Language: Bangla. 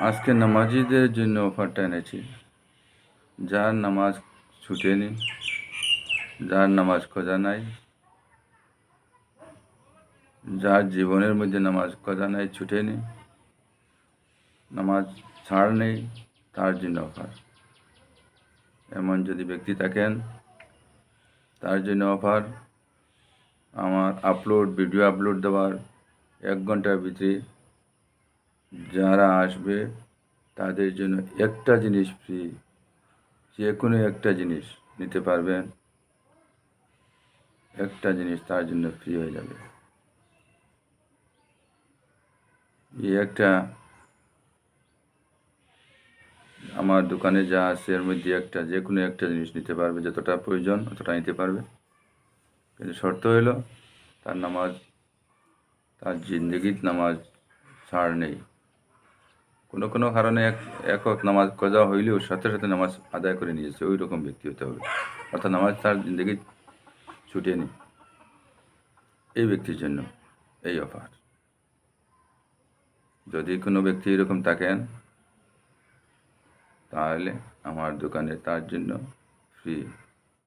আজকে নামাজিদের জন্য অফারটা এনেছি। যার নামাজ ছুটেনি, যার নামাজ খোঁজা নাই, যার জীবনের মধ্যে নামাজ খোঁজা নাই, ছুটেনি, নামাজ ছাড় নেই, তার জন্য অফার। এমন যদি ব্যক্তি থাকেন, তার জন্য অফার। আমার ভিডিও আপলোড দেওয়ার 1 ঘন্টার ভিতরে যারা আসবে তাদের জন্য একটা জিনিস ফ্রি। যে কোনো একটা জিনিস নিতে পারবেন, একটা জিনিস তার জন্য ফ্রি হয়ে যাবে। এই একটা আমার দোকানে যা আছে এর মধ্যে যে কোনো একটা জিনিস নিতে পারবে, যতটা প্রয়োজন অতটা নিতে পারবে। কিন্তু শর্ত হলো তার জিন্দগির নামাজ ছাড় নেই। কোনো কারণে একক নামাজ কজা হইলেও সাথে সাথে নামাজ আদায় করে নিয়েছে, ওই রকম ব্যক্তি হতে হবে। অর্থাৎ নামাজ তার জিন্দগি ছুটেনি, এই ব্যক্তির জন্য এই অফার। যদি কোনো ব্যক্তি এরকম থাকেন, তাহলে আমার দোকানে তার জন্য ফ্রি।